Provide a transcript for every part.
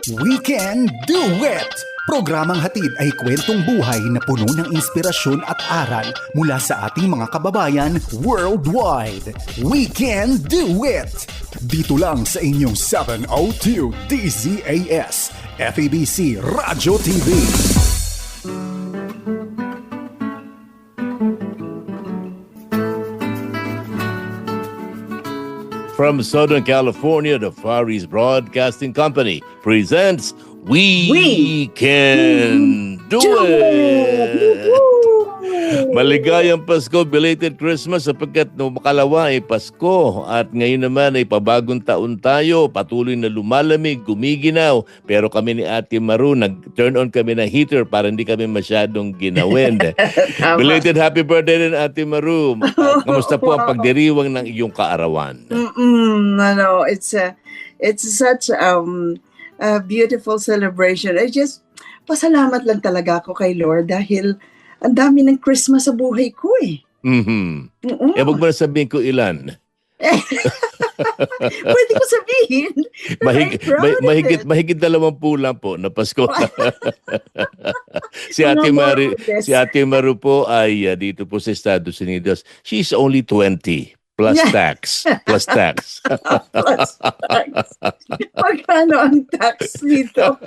We Can Do It! Programang hatid ay kwentong buhay na puno ng inspirasyon at aral mula sa ating mga kababayan worldwide. We Can Do It! Dito lang sa inyong 702 DZAS, FEBC Radyo TV. From Southern California, the Far East Broadcasting Company presents We Can Do It! Maligayang Pasko, belated Christmas sapagkat no makalawa ay Pasko at ngayon naman ay pabagong taon tayo, patuloy na lumalamig, gumiginaw, pero kami ni Ate Maru, nag-turn on kami ng heater para hindi kami masyadong ginawin. Belated happy birthday din Ate Maru. Kamusta po ang pagdiriwang ng iyong kaarawan? It's such a beautiful celebration. Pasalamat lang talaga ako kay Lord dahil ang dami ng Christmas sa buhay ko eh. Eh, wag mo na sabihin ko ilan. Pwede ko sabihin. Mahigit 20 lang po na Pasko. si Ate Maru po ay dito po sa Estados Unidos. She's only 20. Plus tax. Plus tax. Magkano ang tax dito?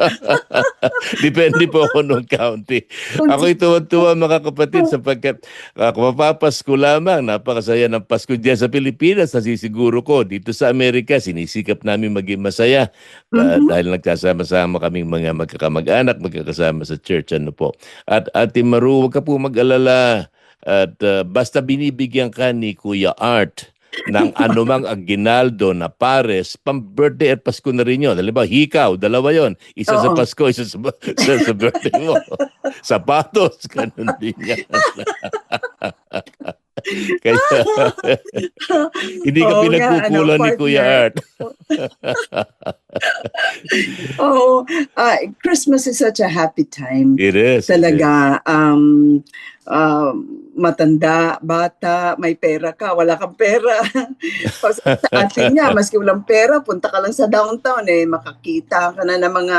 Depende po ako nung county. Ako ituwa mga kapatid sapagkat kung mapapasko lamang, napakasaya ng Pasko dyan sa Pilipinas, nasisiguro ko. Dito sa Amerika, sinisikap namin maging masaya dahil nagsasama-sama kaming mga magkakamag-anak, magkakasama sa church. Ano po. At Ate Maru, huwag ka po mag-alala. At basta binibigyan ka ni Kuya Art ng anumang aginaldo na pares, pang-birthday at Pasko na rin yun. Halimbawa, hikaw, dalawa yon. Isa sa Pasko, isa sa birthday mo. Sapatos, ganun din yan. Kaya, hindi ka pinagkukulan ni Kuya Art. Christmas is such a happy time. It is. Talaga, matanda, bata, may pera ka, wala kang pera. Sa atin nga, maski walang pera, punta ka lang sa downtown, makakita ka na ng mga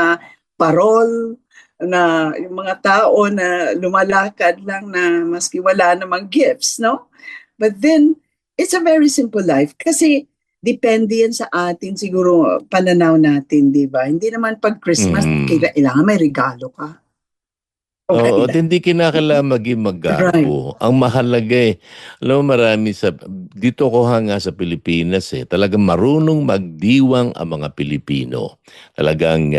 parol, na yung mga tao na lumalakad lang na maski wala namang gifts, no? But then, it's a very simple life kasi depende yan sa atin siguro pananaw natin, di ba? Hindi naman pag Christmas, kailangan may regalo ka. Oo, at hindi kinakailangan maging magapo. Right. Ang mahalaga alam mo marami dito ko hanga sa Pilipinas talagang marunong magdiwang ang mga Pilipino. Talagang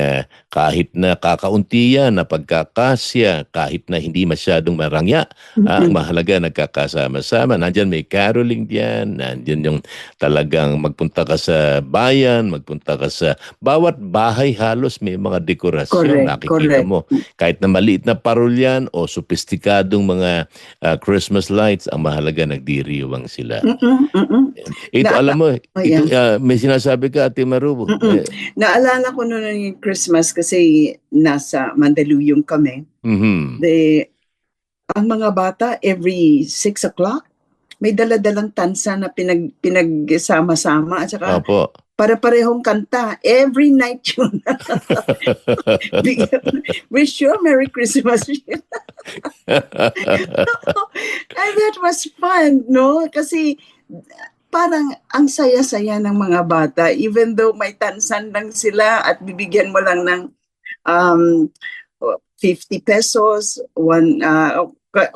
kahit na kakaunti yan na pagkakasya, kahit na hindi masyadong marangya, ang mahalaga nagkakasama-sama. Nandyan may caroling diyan, nandyan yung talagang magpunta ka sa bayan, magpunta ka sa bawat bahay halos may mga dekorasyon. Nakikita mo. Kahit na maliit na yan o sopistikadong mga Christmas lights, ang mahalaga nagdiriwang sila. Ito, alam mo, may sinasabi ka, Ate Maru. Naalala ko noon yung Christmas kasi nasa Mandaluyong kami. Ang mga bata, every 6 o'clock, may dala-dalang tansa na pinagsama-sama at saka para-parehong kanta. Every night yun. Wish you a Merry Christmas. And that was fun, no? Kasi parang ang saya-saya ng mga bata. Even though may tansan lang sila at bibigyan mo lang ng 50 pesos, o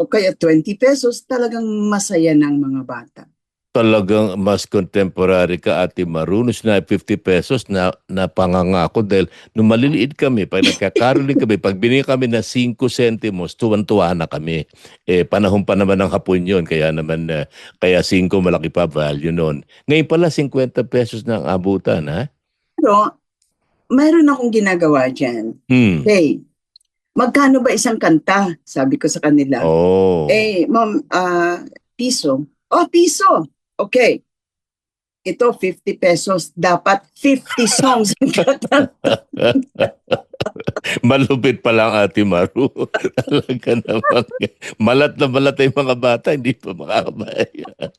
kaya 20 pesos, talagang masaya ng mga bata. Talagang mas contemporary ka, Ate Maru. Na 50 pesos na pangangako dahil nung maliliit kami, pag nagkakaroling kami, pag binigyan kami na 5 centimos, tuwan-tuwa na kami. Panahon pa naman ng hapon yun, kaya 5 malaki pa value nun. Ngayon pala 50 pesos na ang abutan, ha? Pero, mayroon akong ginagawa dyan. Okay. Magkano ba isang kanta? Sabi ko sa kanila. Ma'am, piso. Piso. Okay. Ito, 50 pesos. Dapat 50 songs. Malupit pa lang, Ate Maru. Talaga naman. Malat na malat ay mga bata, hindi pa makakabayan.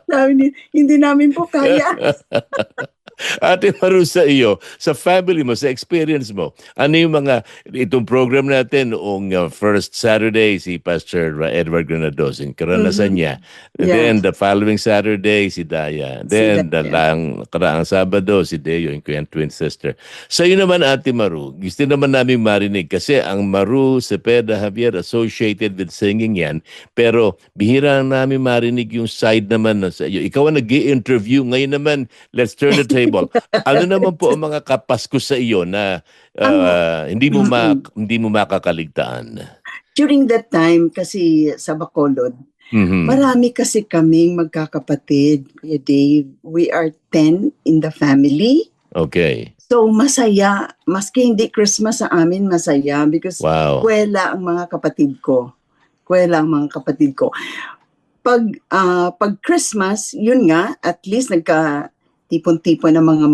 Sabi niya, hindi namin po kaya. Ate Maru, sa iyo, sa family mo, sa experience mo, ano yung itong program natin noong first Saturday, si Pastor Edward Granados, yung karanasan niya. And Yeah. then the following Saturday, si Daya. Then karaang Sabado, si Deo, yung kanyang twin sister. Sa iyo naman, Ate Maru, gusto naman namin marinig kasi ang Maru Cepeda Javier associated with singing yan, pero bihira namin marinig yung side naman sa iyo. Ikaw ang nag-i-interview. Ngayon naman, let's turn the table. Ano naman po ang mga kapasko sa iyo na hindi mo makakaligtaan? During that time, kasi sa Bacolod, marami kasi kaming magkakapatid, Kuya Dave. We are 10 in the family. Okay. So masaya, maski hindi Christmas sa amin, masaya because Wow. kwela ang mga kapatid ko. Kwela ang mga kapatid ko. Pag Christmas, yun nga, at least nagka-tipon-tipon ng mga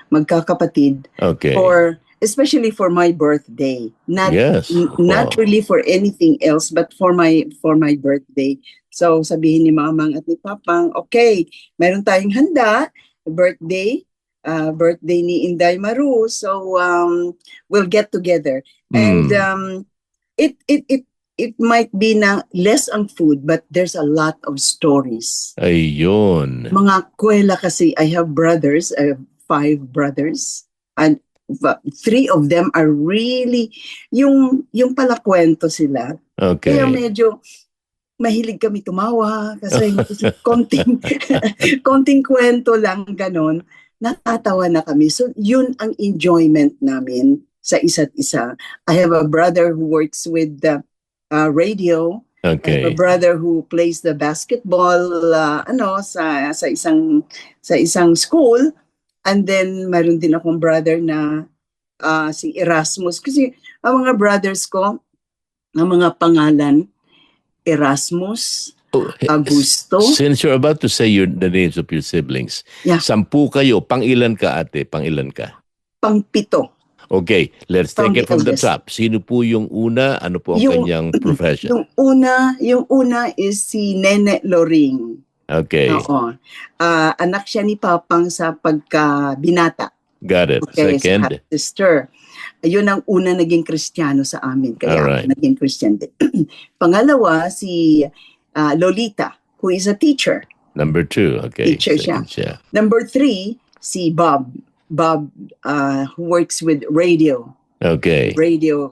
magkakapatid. Okay. Especially for my birthday. Not Wow. really for anything else, but for my birthday. So sabihin ni Mamang at ni Papang, okay, meron tayong handa, birthday ni Inday Maru. So we'll get together. And it might be na less ang food, but there's a lot of stories. Ayun. Mga kwela kasi, I have brothers, I have 5 brothers, and 3 of them are really, yung palakwento sila. Okay. Kaya medyo mahilig kami tumawa kasi konting kwento lang ganon, natatawa na kami. So yun ang enjoyment namin sa isa't isa. I have a brother who works with the radio. Okay. I have a brother who plays the basketball sa isang school. And then mayroon din akong brother na si Erasmus, kasi ang mga brothers ko, ang mga pangalan Erasmus, Augusto. Since you're about to say the names of your siblings, 10 kayo, pang-ilan ka, ate? Pang-ilan ka? Pang-7. Okay, let's take it from the eldest. top. Sino po yung una? Ano po ang kanyang profession? Yung una is si Nene Loring. Okay. Oo. Anak siya ni Papang sa pagkabinata. Got it. Okay, Second? sa sister. Yun ang una naging Kristiyano sa amin. Kaya Alright. naging Christian din. Pangalawa, si Lolita, who is a teacher. Number 2. Okay. Teacher Second siya. Number 3, si Bob. Bob, who works with radio. Okay. Radio,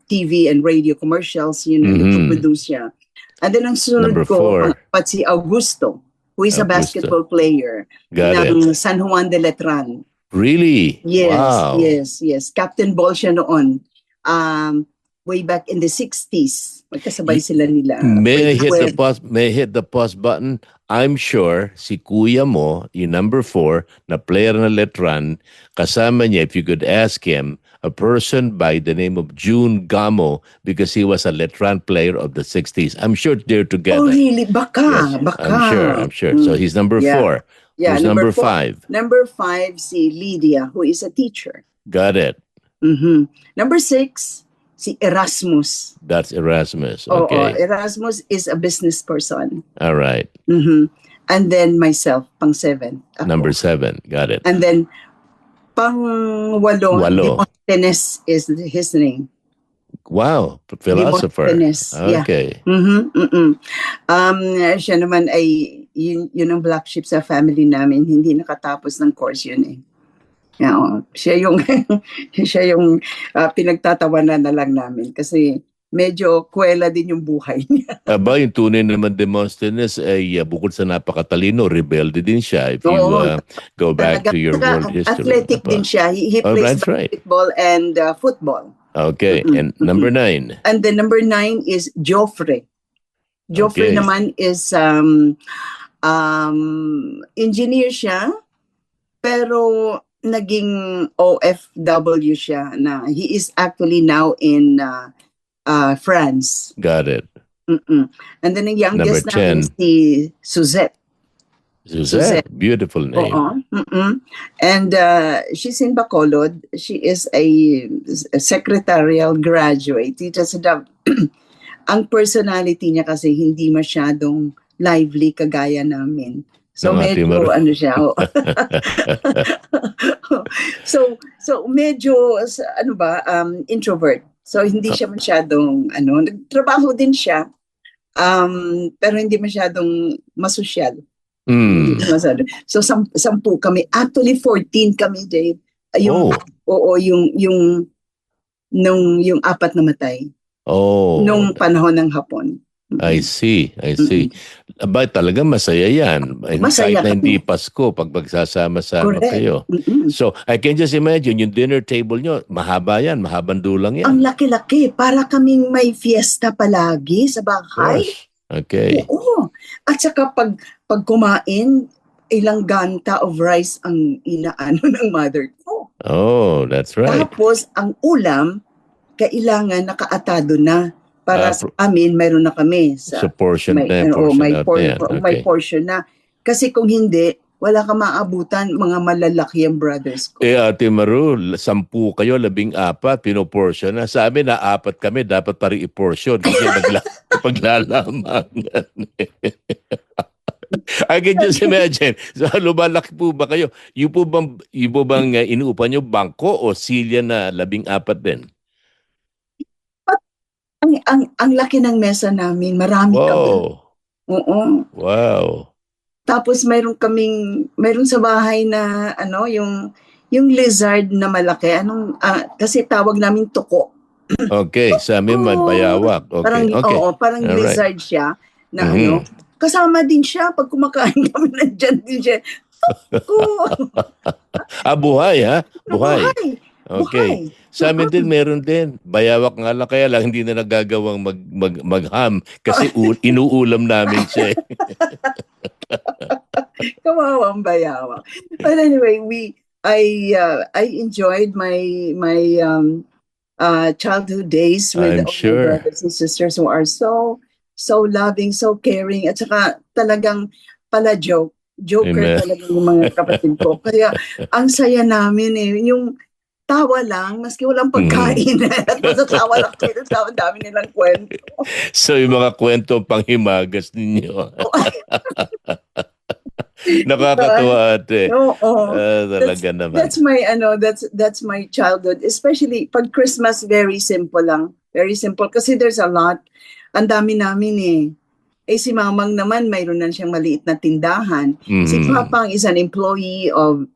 TV and radio commercials, nag-produce siya. And then ang sunod Number ko, 4. si Augusto, who is a Augusto. basketball player Got ng it. San Juan de Letran. Really? Yes, Wow. yes. Captain ball siya noon. Way back in the 60s. Magkasabay sila nila. May I Well, hit the pause button? I'm sure si kuya mo, yung number 4, na player na Letran, kasama niya, if you could ask him, a person by the name of June Gamo, because he was a Letran player of the 60s. I'm sure they're together. oh, really? Baka, Yes, baka. I'm sure. So he's number Yeah. 4. Yeah, Who's number 4. 5? Number 5, si Lydia, who is a teacher. Got it. Number 6, si Erasmus. That's Erasmus. Oo, Okay. Erasmus is a business person. All right. And then myself, pang-7. Ako. Number 7. Got it. And then, pang-8, Walo. Demosthenes is his name. Wow. Philosopher. Demosthenes, yeah. Okay. Siya naman ay, yun ang black sheep sa family namin. Hindi nakatapos ng course yun eh. Yeah, siya yung pinagtatawanan na lang namin kasi medyo kwela din yung buhay niya. Aba, yung tunay naman Demosthenes ay bukod sa napakatalino, rebelde din siya. If you Oo. go back to your world history. Athletic din siya. He Oh, plays that's right. basketball and football. Okay. And number 9. And then number 9 is Joffrey. Joffrey Okay. naman is engineer siya, pero naging OFW siya na he is actually now in France. Got it. And then ang youngest Number namin 10. si Suzette. Suzette. Beautiful name. Oo. And she's in Bacolod. She is a secretarial graduate. He just ang personality niya kasi hindi masyadong lively kagaya namin. So Ng Ate Maru. medyo ano siya. Oh. so medyo ano ba, introvert. So hindi siya masyadong ano, nagtrabaho din siya. Pero hindi masyadong masosyal. Hindi masyado. So 10 kami. Actually 14 kami, Dave. Yung yung apat na matay. Nung panahon ng Hapon. I see. Aba, talaga masaya yan. Masaya Kahit na hindi kami. Pasko, pag magsasama-sama Correct. kayo. So, I can just imagine, yung dinner table nyo, mahaba yan, mahabang dulang yan. Ang laki-laki. Para kaming may fiesta palagi sa bahay. Gosh. Okay. Oo. At saka pag kumain, ilang ganta of rice ang inaano ng mother ko. Oh, that's right. Tapos, ang ulam, kailangan nakaatado na. Para sa amin, mayroon na kami. So portion may Okay. portion na. Kasi kung hindi, wala ka maabutan, mga malalaki ang brothers ko. Ate Maru, 10 kayo, 14, pinoportion na. Sa amin, 4 kami, dapat pa rin i-portion kasi paglalamangan. I can just imagine. So, lumalaki po ba kayo? Yung po bang inuupan nyo bangko o silya na 14 din? Ang laki ng mesa namin, marami kami. Oo. Wow. Tapos mayroon sa bahay na ano, yung lizard na malaki. Kasi tawag namin tuko. Okay, sa amin man bayawak. Okay. Parang All lizard siya na ano. Kasama din siya pag kumakain kami, nandiyan din siya. Tuko. Buhay ha? Buhay. Buhay. Okay. Sa amin din, meron din. Bayawak nga lang, kaya lang hindi na nagagawang magham kasi inuulam namin siya. Kawawang bayawak. But anyway, I enjoyed my childhood days with all my brothers and sisters who are so loving, so caring, at saka talagang joker talaga yung mga kapatid ko. Kaya ang saya namin yung tawa lang, maski walang pagkain. At masatawa lang kayo sa dami nilang kwento. So yung mga kwento panghimagas ninyo. Nakakatuwa ate. Talaga naman. That's my childhood. Especially pag Christmas, very simple lang. Very simple. Kasi there's a lot. Ang dami namin si Mamang naman, mayroon na siyang maliit na tindahan. Si Papang is an employee of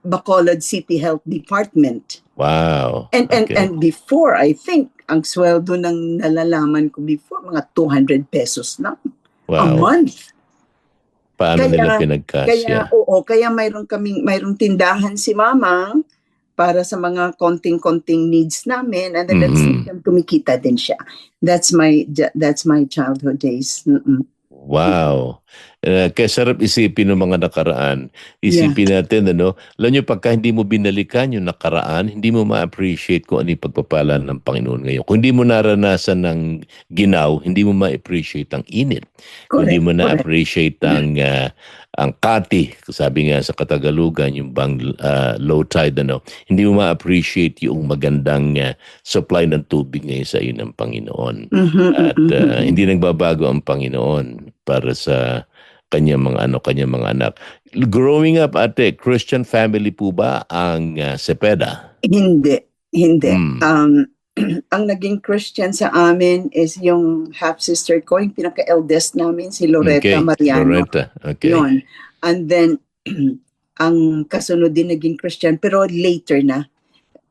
Bacolod City Health Department. Wow. And before, I think, ang sweldo ng nalalaman ko before, mga 200 pesos lang a month. Paano nila pinagkasya? Kaya mayroong tindahan si Mamang para sa mga konting-konting needs namin, and then kumikita din siya. That's my childhood days. Wow. Kaya sarap isipin ng mga nakaraan. Isipin natin, alam nyo, pagka hindi mo binalikan yung nakaraan, hindi mo ma-appreciate kung ano yung pagpapala ng Panginoon ngayon. Kung hindi mo naranasan ng ginaw, hindi mo ma-appreciate ang init. Kung hindi mo na-appreciate ang kati, sabi nga sa Katagalugan, yung bang low tide, hindi mo ma-appreciate yung magandang supply ng tubig ngayon sa iyo ng Panginoon. At hindi nagbabago ang Panginoon para sa kanyang mga anak. Growing up, ate, Christian family po ba ang Cepeda? Hindi. Ang naging Christian sa amin is yung half-sister ko, yung pinaka-eldest namin, si Loretta Mariano. Loretta, okay. Yun. And then, ang kasunod din naging Christian, pero later na.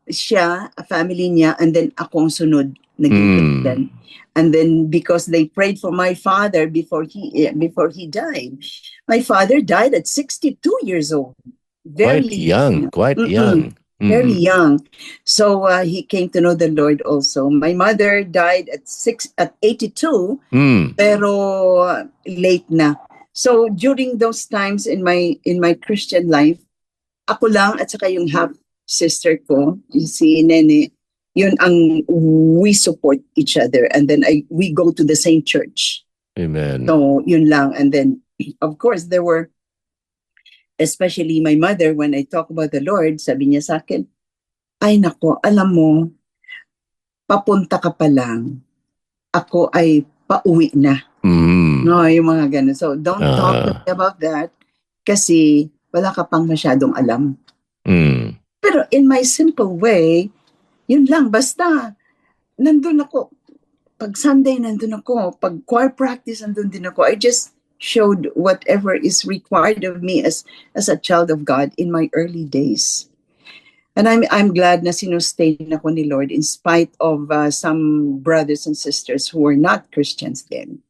Siya, family niya, and then ako ang sunod naging Christian. And then because they prayed for my father before he died. My father died at 62 years old. Quite young. Very young. So he came to know the Lord also. My mother died at 82, pero late na. So during those times in my Christian life, ako lang at saka yung half sister ko, si Nene, yun ang we support each other, and then we go to the same church. Amen. So yun lang. And then of course there were, especially my mother, when I talk about the Lord, sabi niya sa akin, ay nako, alam mo, papunta ka pa lang, ako ay pauwi na. No, yung mga ganun. So don't talk to me about that. kasi wala ka pang masyadong alam. Mm. Pero in my simple way, yun lang, basta nandun ako. Pag Sunday, nandun ako. Pag choir practice, nandun din ako. I just showed whatever is required of me as a child of God in my early days. And I'm glad na sinustain ako ni Lord in spite of some brothers and sisters who were not Christians then.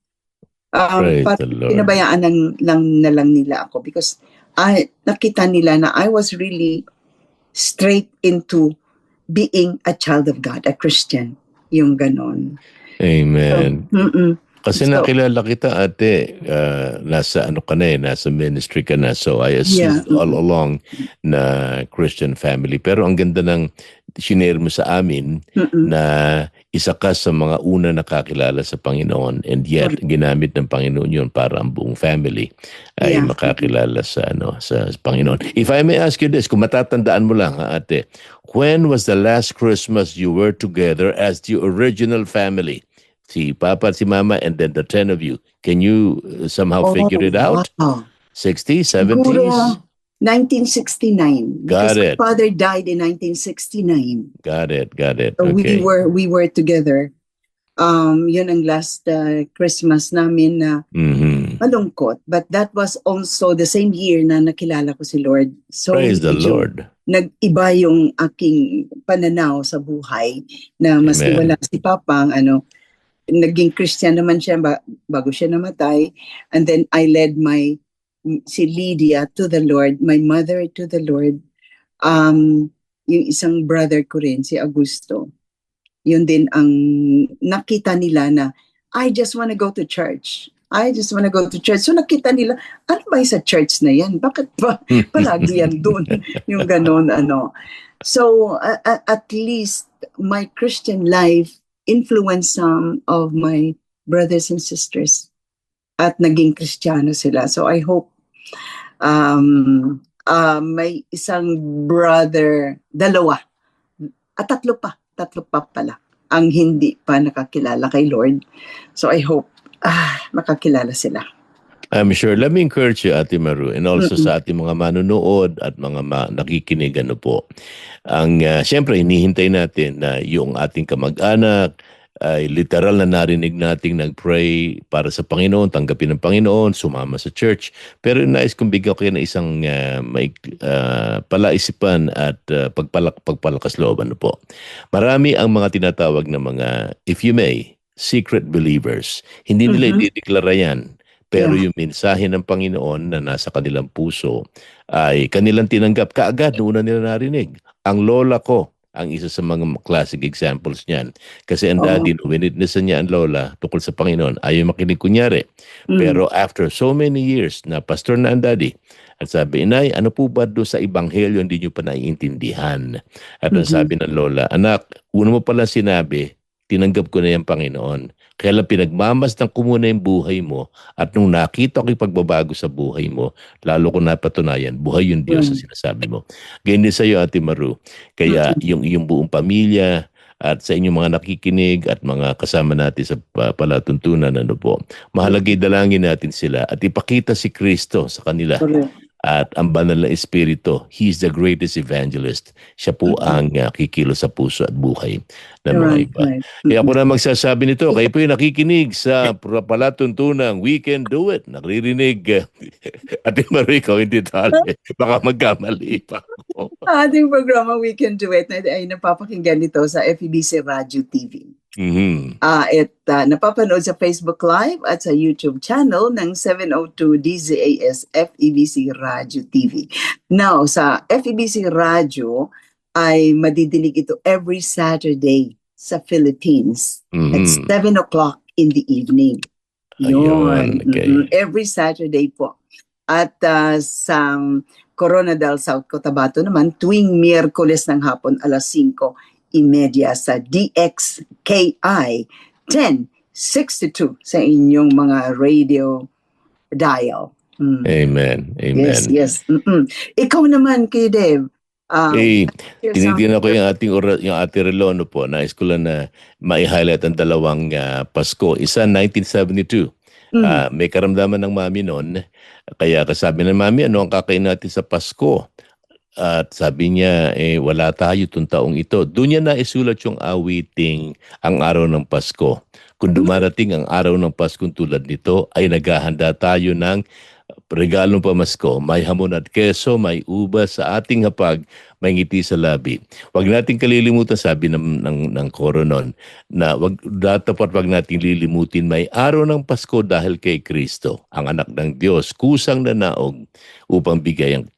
Praise But the Lord. pinabayaan lang nila ako because nakita nila na I was really straight into being a child of God, a Christian. Yung ganon. Amen. Kasi So, nakilala kita, ate, nasa nasa ministry ka na. So I assumed Yeah. all along na Christian family. Pero ang ganda ng shinare mo sa amin na isa ka sa mga una nakakilala sa Panginoon, and yet ginamit ng Panginoon yun para ang buong family ay Yeah. makakilala sa Panginoon. If I may ask you this, kung matatandaan mo lang, ate, when was the last Christmas you were together as the original family? Si Papa at si Mama, and then the 10 of you. Can you somehow figure it out? Wow. 60s, Siguro 70s? 1969. Got Because it. my father died in 1969. Got it. So Okay. we were together. Yun ang last Christmas namin na malungkot. But that was also the same year na nakilala ko si Lord. So Praise the medyo Lord. nag-iba yung aking pananaw sa buhay na maski Amen. wala si Papa, naging Christian naman siya bago siya namatay. And then I led si Lydia to the Lord, my mother to the Lord. Yung isang brother ko rin, si Augusto. Yun din ang nakita nila na I just want to go to church. So nakita nila, ano ba yung sa church na yan? Bakit ba palagi yan doon? Yung ganon, So at least my Christian life influenced some of my brothers and sisters at naging Kristiyano sila. So I hope may isang brother, dalawa, tatlo pa pala ang hindi pa nakakilala kay Lord. So I hope makakilala sila. I'm sure. Let me encourage you, Ate Maru, and also sa ating mga manonood at mga nakikinig, siyempre, hinihintay natin na yung ating kamag-anak ay literal na narinig nating nag-pray para sa Panginoon, tanggapin ng Panginoon, sumama sa church. Pero nais kong bigyan kayo ng isang palaisipan at pagpalakas loob. Marami ang mga tinatawag na mga, if you may, secret believers. Hindi nila idideklara yan. Pero yung mensahe ng Panginoon na nasa kanilang puso ay kanilang tinanggap kaagad noong una nila narinig. Ang lola ko, ang isa sa mga classic examples niyan. Kasi ang daddy, winitnessan niya ang lola tungkol sa Panginoon, ayaw makinig kunyari. Pero after so many years na pastor na ang daddy, at sabi, Inay, ano po ba doon sa Ebanghelyo hindi niyo pa naiintindihan? At ang sabi ng lola, anak, una mo pala sinabi, tinanggap ko na yung Panginoon. Kaya lang pinagmamasdan ko muna yung buhay mo at nung nakita ko yung pagbabago sa buhay mo, lalo ko napatunayan, buhay yung Diyos sa sinasabi mo. Ganyan din sa iyo, Ate Maru. Kaya yung buong pamilya at sa inyong mga nakikinig at mga kasama natin sa palatuntunan, mahalaga dalangin natin sila at ipakita si Kristo sa kanila. At ang banal na Espiritu, He is the greatest evangelist. Siya po ang kikilo sa puso at buhay ng mga iba. Kaya ako na magsasabi nito, kayo po yung nakikinig sa palatuntunang We Can Do It. Naririnig. Ate Marie, ikaw hindi tali. Baka magkamali pa ako. Ating programa We Can Do It ay napapakinggan nito sa FEBC Radio TV. Napapanood sa Facebook Live at sa YouTube channel ng 702 DZAS FEBC Radio TV. Now, sa FEBC Radio ay madidinig ito every Saturday sa Philippines at 7 o'clock in the evening. Yun. Okay. Every Saturday po. At sa Coronadal, South Cotabato naman, tuwing Miyerkules ng hapon, 5:30 sa DXKI 1062 sa inyong mga radio dial. Amen. Yes. Ikaw naman, Kuya Dave. Tinitingnan ko yung ating relo po. Nais ko lang na ma-highlight ang dalawang Pasko. Isa 1972 May karamdaman ng mami noon. Kaya kasabi ng mami, ano ang kakain natin sa Pasko? At sabi niya, wala tayo itong taong ito. Doon niya na isulat yung awiting ang araw ng Pasko. Kung dumarating ang araw ng Pasko tulad nito, ay naghahanda tayo ng regalong pamasko. May hamon at keso, may ubas sa ating hapag, may ngiti sa labi. Huwag nating kalilimutan, sabi ng koro nun, na dapat wag nating lilimutin, may araw ng Pasko dahil kay Kristo, ang anak ng Diyos, kusang nanaog upang bigyan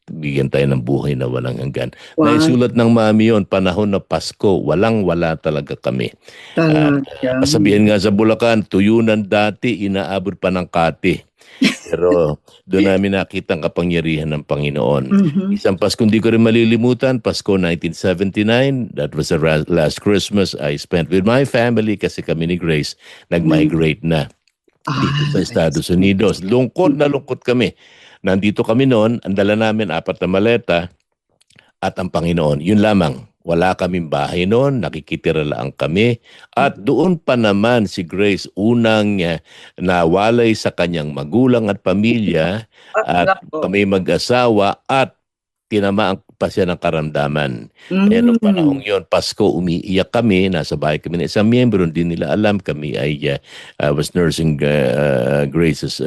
tayo ng buhay na walang hanggan. Wow. Naisulat ng mami yon, panahon na Pasko, walang-wala talaga kami. Sabihin nga sa Bulacan, tuyunan dati, inaabot pa ng kati. Pero doon namin nakita ang kapangyarihan ng Panginoon. Isang Pasko hindi ko rin malilimutan, Pasko 1979, that was the last Christmas I spent with my family kasi kami ni Grace nag-migrate na dito sa Estados Unidos. Lungkot na lungkot kami. Nandito kami noon, ang dala namin 4 na maleta at ang Panginoon. Yun lamang. Wala kaming bahay noon, nakikitira lang kami. At doon pa naman si Grace unang nawalay sa kanyang magulang at pamilya at kami mag-asawa at tinamaan pa siya ng karamdaman. Noong panahong yun, Pasko, umiiyak kami. Nasa bahay kami ng isang miyembro. Hindi nila alam kami ay was nursing Grace's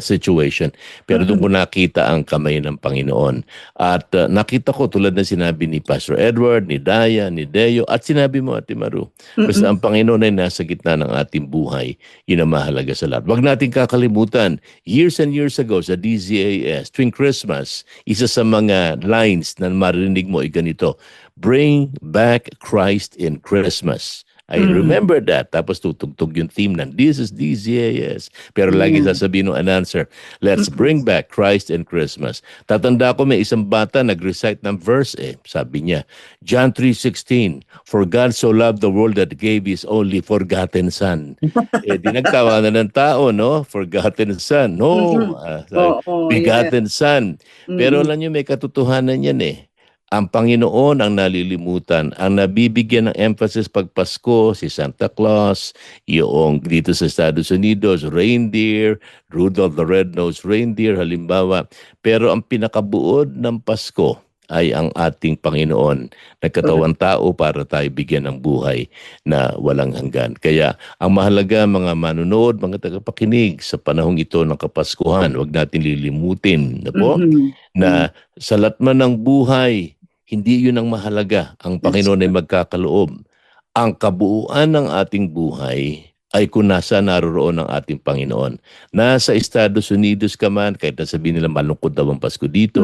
situation. Pero doon ko nakita ang kamay ng Panginoon. At nakita ko tulad na sinabi ni Pastor Edward, ni Daya, ni Deo, at sinabi mo, Ate Maru, basta ang Panginoon ay nasa gitna ng ating buhay, yun ang mahalaga sa lahat. Huwag natin kakalimutan, years and years ago sa DZAS, tuwing Christmas, isa sa mga lines na marinig mo ay ganito, bring back Christ in Christmas. I remember that. Tapos tutugtog yung theme ng This is DZAS. Pero lagi sasabihin ng announcer, let's bring back Christ in Christmas. Tatanda ko may isang bata nag-recite ng verse Sabi niya, John 3:16, for God so loved the world that gave His only forgotten Son. Di nagtawa na ng tao, no? Forgotten Son. No, begotten Son. Pero alam niyo, may katotohanan yan Ang Panginoon ang nalilimutan, ang nabibigyan ng emphasis pag Pasko, si Santa Claus, yung dito sa Estados Unidos, reindeer, Rudolph the Red-Nosed Reindeer, halimbawa. Pero ang pinakabuod ng Pasko ay ang ating Panginoon, nagkatawang tao para tayo bigyan ng buhay na walang hanggan. Kaya ang mahalaga mga manunood, mga tagapakinig sa panahong ito ng Kapaskuhan, huwag natin lilimutin na sa latman ng buhay, hindi yun ang mahalaga. Ang Panginoon ay magkakaloob. Ang kabuuan ng ating buhay ay kung nasa naroroon ang ating Panginoon. Nasa Estados Unidos ka man, kahit nasabihin nila malungkot daw ang Pasko dito,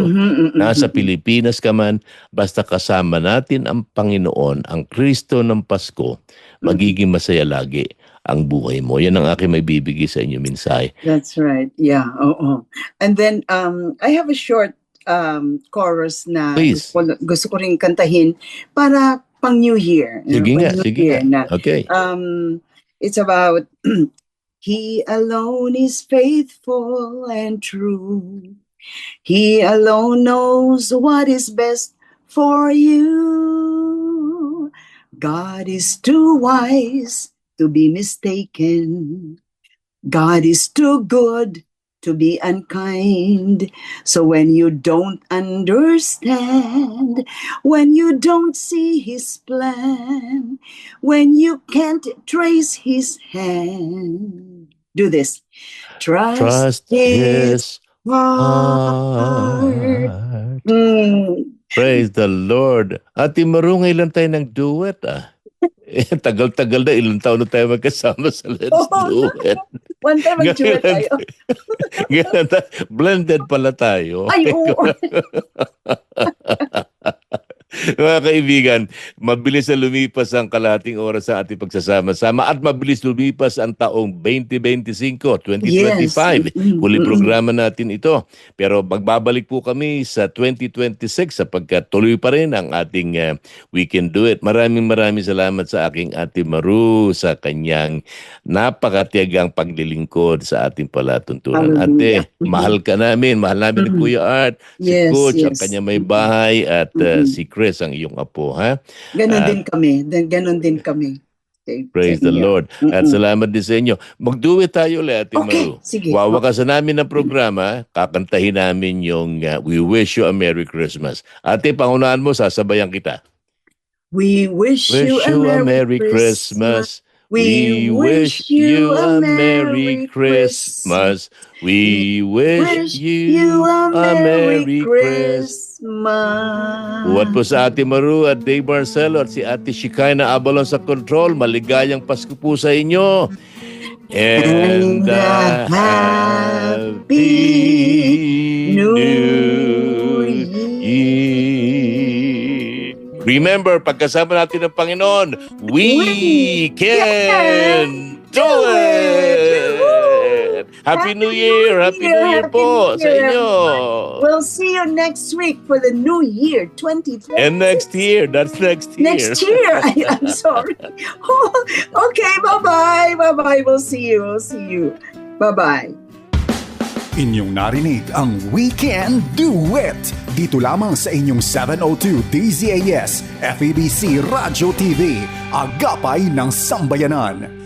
nasa Pilipinas ka man, basta kasama natin ang Panginoon, ang Kristo ng Pasko, magiging masaya lagi ang buhay mo. Yan ang aking may bibigay sa inyo mensahe. That's right. Yeah. And then I have a short chorus na gusto ko rin kantahin para pang New Year. Sige nga, sige nga. Okay. It's about He alone is faithful and true. He alone knows what is best for you. God is too wise to be mistaken. God is too good to be unkind. So when you don't understand, when you don't see His plan, when you can't trace His hand, do this. Trust His heart. Praise the Lord. Ate Maru, ngayon lang tayo ng duet tagal-tagal na, ilang taon na tayo magkasama sa Let's Duet. One time mag-duet tayo. Blended pala tayo. Ay, oo. Mga kaibigan, mabilis na lumipas ang kalahating oras sa ating pagsasama-sama at mabilis lumipas ang taong 2025, 2025. Huli programa natin ito. Pero magbabalik po kami sa 2026 sapagkat tuloy pa rin ang ating We Can Do It. Maraming salamat sa aking Ate Maru sa kanyang napakatiyagang paglilingkod sa ating palatuntunan. Ate, mahal ka namin. Mahal namin ni Kuya Art, si Coach, ang kanyang may bahay at si Chris ang iyong apo, ha? Ganon din kami. Ganon din kami. Praise the Lord. At salamat din sa inyo. Mag-do-it tayo ulit, Ate Okay, Maru. sige. Wawakasan namin ng programa, kakantahin namin yung We Wish You a Merry Christmas. Ate, pangunahan mo, sasabayan kita. We wish you a Merry Christmas. We wish you a Merry Christmas. We wish you a Merry Christmas. Buwan po sa Ate Maru at Dave Marcelo at si Ate Shikay na Abalon sa control. Maligayang Pasko po sa inyo. And a Happy New Year. Remember, pagkasama natin ng Panginoon, we can do it! Happy New Year! Happy New Year po sa inyo! We'll see you next week for the new year, 2020. And next year, that's next year. Next year. I'm sorry. Okay, bye-bye. Bye-bye. We'll see you. Bye-bye. Inyong narinig ang Weekend Duet dito lamang sa inyong 702 DZAS FEBC Radio TV, Agapay ng Sambayanan.